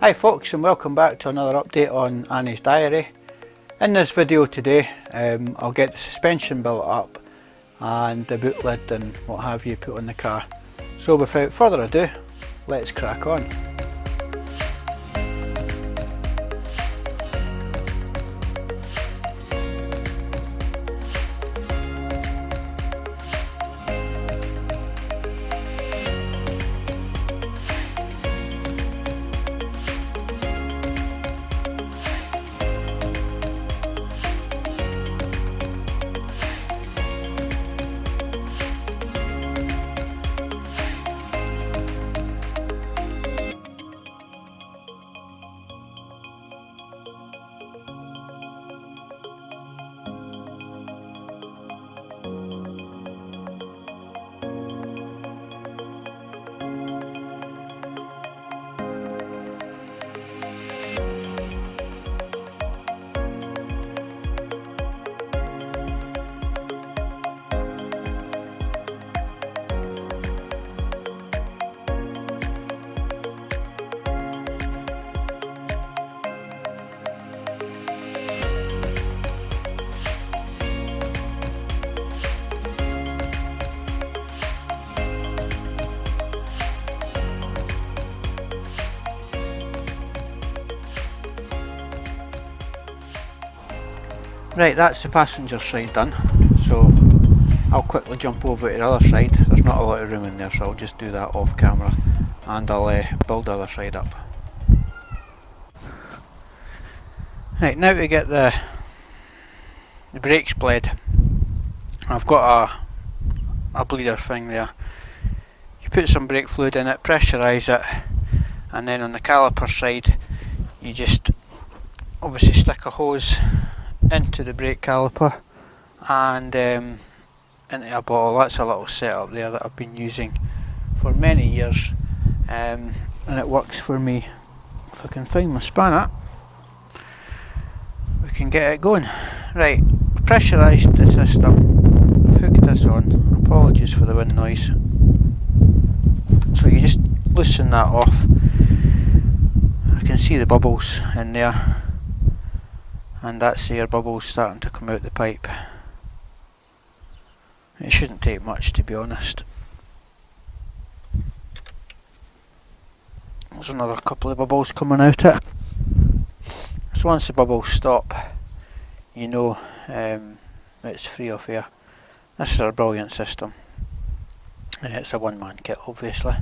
Hi folks, and welcome back to another update on Annie's diary. In this video today I'll get the suspension built up and the boot lid and what have you put on the car. So without further ado, let's crack on. Right, that's the passenger side done, so I'll quickly jump over to the other side. There's not a lot of room in there, so I'll just do that off camera and I'll build the other side up. Right, now to get the brakes bled, I've got a bleeder thing there. You put some brake fluid in it, pressurise it, and then on the caliper side you just obviously stick a hose into the brake caliper and into a bottle. That's a little setup there that I've been using for many years, and it works for me. If I can find my spanner, we can get it going. Right, pressurised the system, I've hooked this on. Apologies for the wind noise. So you just loosen that off. I can see the bubbles in there, and that's the air bubbles starting to come out the pipe. It shouldn't take much, to be honest. There's another couple of bubbles coming out it. So once the bubbles stop, you know it's free of air. This is a brilliant system. It's a one-man kit, obviously.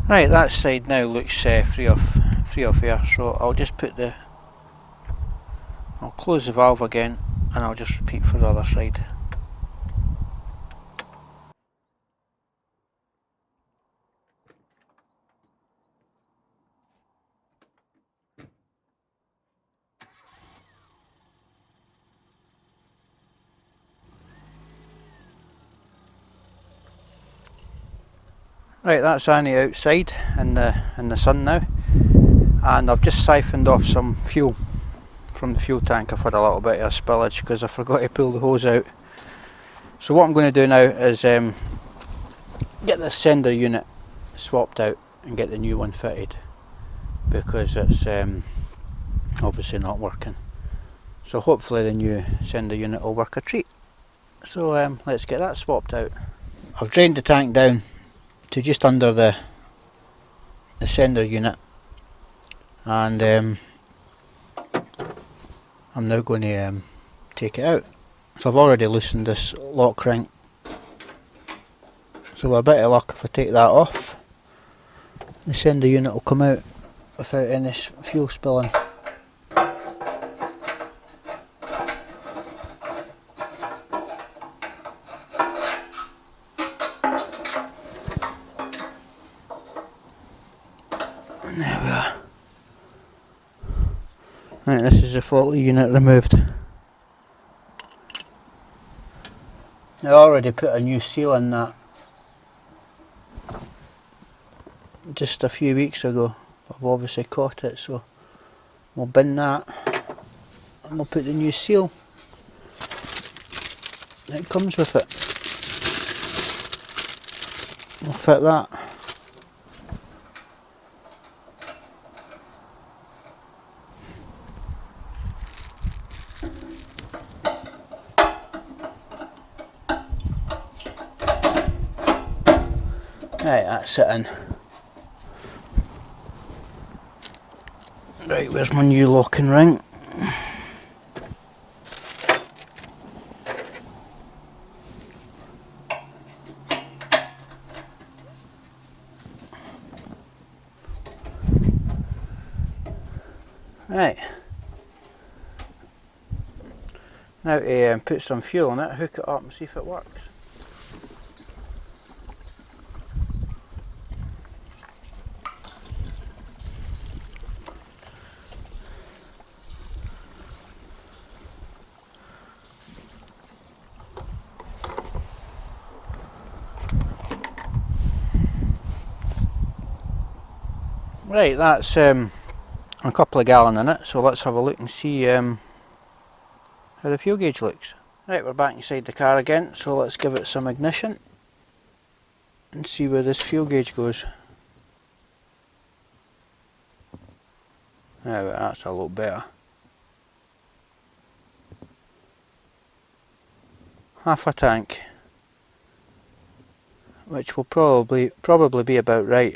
Right, that side now looks free of air, so I'll just I'll close the valve again and I'll just repeat for the other side. Right, that's Annie outside in the sun now, and I've just siphoned off some fuel from the fuel tank. I've had a little bit of spillage because I forgot to pull the hose out. So what I'm going to do now is get the sender unit swapped out and get the new one fitted, because it's obviously not working. So hopefully the new sender unit will work a treat. So let's get that swapped out. I've drained the tank down to just under the sender unit, and I'm now going to take it out. So I've already loosened this lock ring, so with a bit of luck, if I take that off, the sender unit will come out without any fuel spilling. There we are. Right, this is the faulty unit removed. I already put a new seal in that just a few weeks ago. I've obviously caught it, so we'll bin that and we'll put the new seal that comes with it. We'll fit that. Right, that's it in. Right, where's my new locking ring? Right. Now to put some fuel in it, hook it up and see if it works. Right, that's a couple of gallon in it, so let's have a look and see how the fuel gauge looks. Right, we're back inside the car again, so let's give it some ignition and see where this fuel gauge goes. Now that's a lot better. Half a tank, which will probably be about right.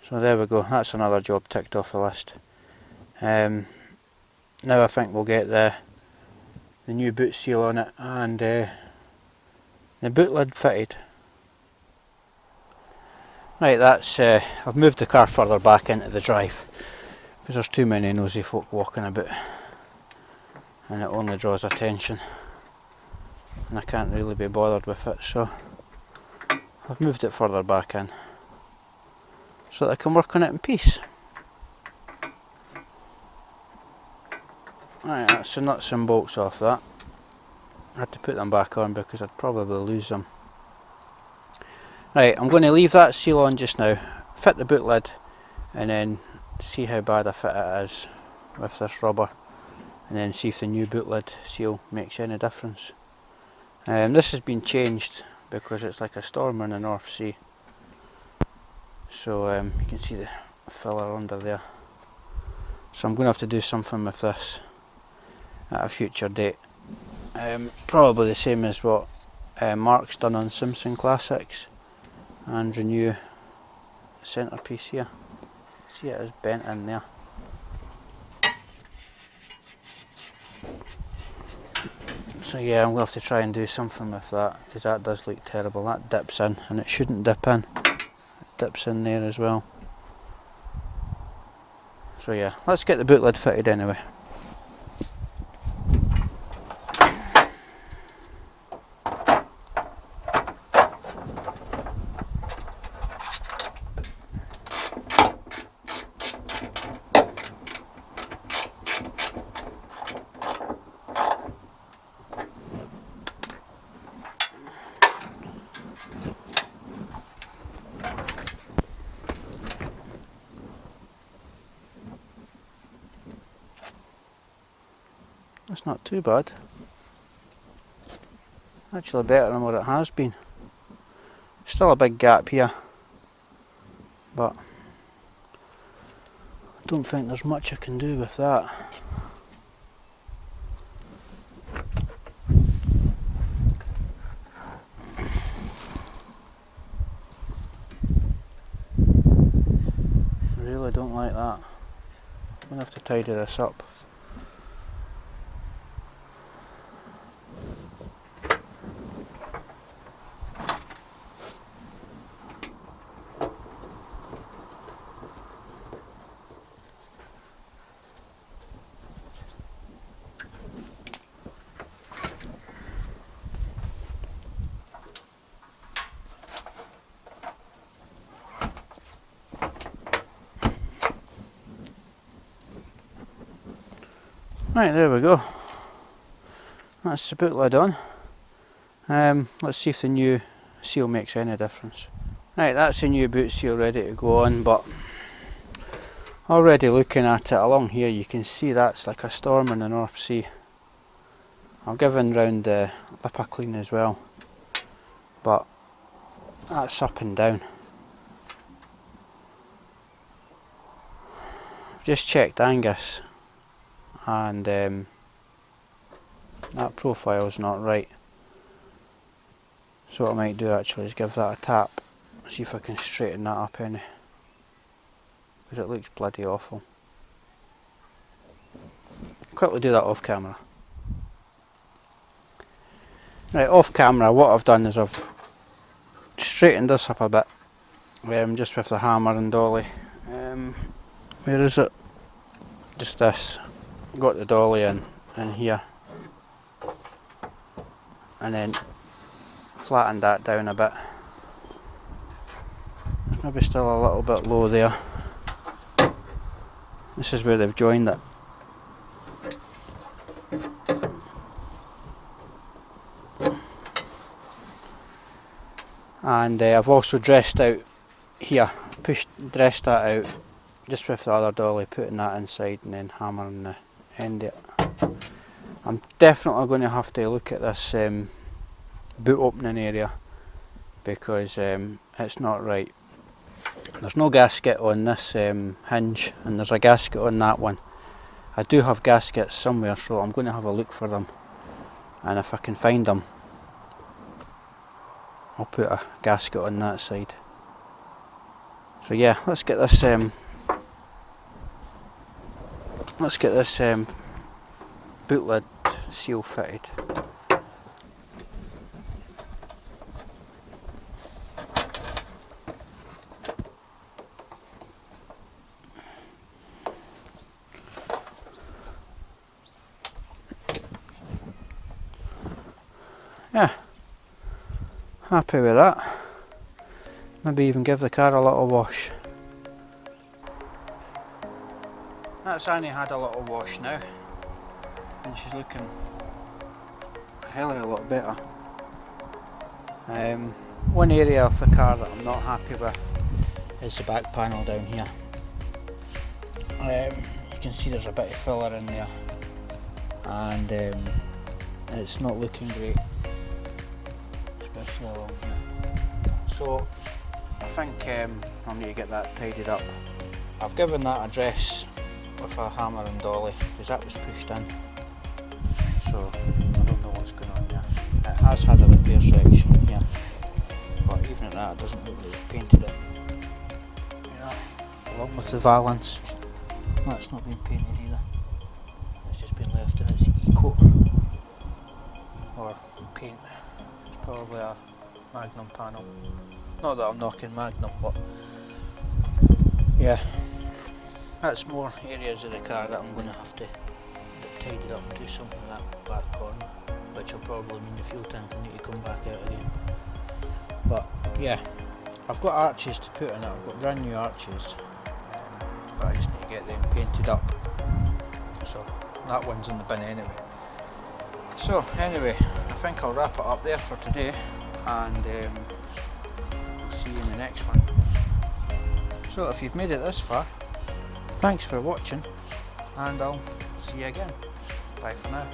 So there we go, that's another job ticked off the list. Now I think we'll get the new boot seal on it and the boot lid fitted. Right, that's I've moved the car further back into the drive because there's too many nosy folk walking about and it only draws attention and I can't really be bothered with it, so I've moved it further back in so that I can work on it in peace. Right, that's the nuts and bolts off that. I had to put them back on because I'd probably lose them. Right, I'm going to leave that seal on just now, fit the boot lid and then see how bad a fit it is with this rubber and then see if the new boot lid seal makes any difference. This has been changed because it's like a storm in the North Sea, so you can see the filler under there, so I'm going to have to do something with this at a future date. Probably the same as what Mark's done on Simpson Classics, and renew the centrepiece here. See, it is bent in there. So yeah, I'm going to have to try and do something with that because that does look terrible. That dips in and it shouldn't dip in. It dips in there as well. So yeah, let's get the boot lid fitted anyway. That's not too bad. Actually better than what it has been. Still a big gap here, but I don't think there's much I can do with that. I really don't like that. I'm going to have to tidy this up. Right, there we go. That's the boot lid on. Let's see if the new seal makes any difference. Right, that's the new boot seal ready to go on, but already looking at it along here you can see that's like a storm in the North Sea. I've given round the lip a clean as well, but that's up and down. I've just checked Angus and that profile's not right. So what I might do actually is give that a tap, see if I can straighten that up any, because it looks bloody awful. Quickly do that off camera. Right, off camera what I've done is I've straightened this up a bit, just with the hammer and dolly. Where is it? Just this. Got the dolly in here, and then flattened that down a bit. It's maybe still a little bit low there. This is where they've joined it. And I've also dressed out here, dressed that out just with the other dolly, putting that inside and then hammering the end of it. I'm definitely going to have to look at this boot opening area, because it's not right. There's no gasket on this hinge, and there's a gasket on that one. I do have gaskets somewhere, so I'm going to have a look for them, and if I can find them I'll put a gasket on that side. So yeah, let's get this boot lid seal fitted. Yeah, happy with that. Maybe even give the car a little wash. That's Annie had a little wash now, and she's looking a hell of a lot better. One area of the car that I'm not happy with is the back panel down here. You can see there's a bit of filler in there, and it's not looking great, especially along here. So I think I'll need to get that tidied up. I've given that a dress with a hammer and dolly because that was pushed in, so I don't know what's going on there. It has had a repair section here, but even at that it doesn't look like they've painted it. You know, along with the valance, that's not been painted either. It's just been left in its e-coat or paint. It's probably a Magnum panel. Not that I'm knocking Magnum, but yeah, that's more areas of the car that I'm going to have to get tidied up and do something with that back corner, which will probably mean the fuel tank will need to come back out again. But yeah, I've got arches to put in it. I've got brand new arches, but I just need to get them painted up. So that one's in the bin anyway. So anyway, I think I'll wrap it up there for today, and I'll see you in the next one. So if you've made it this far, thanks for watching, and I'll see you again. Bye for now.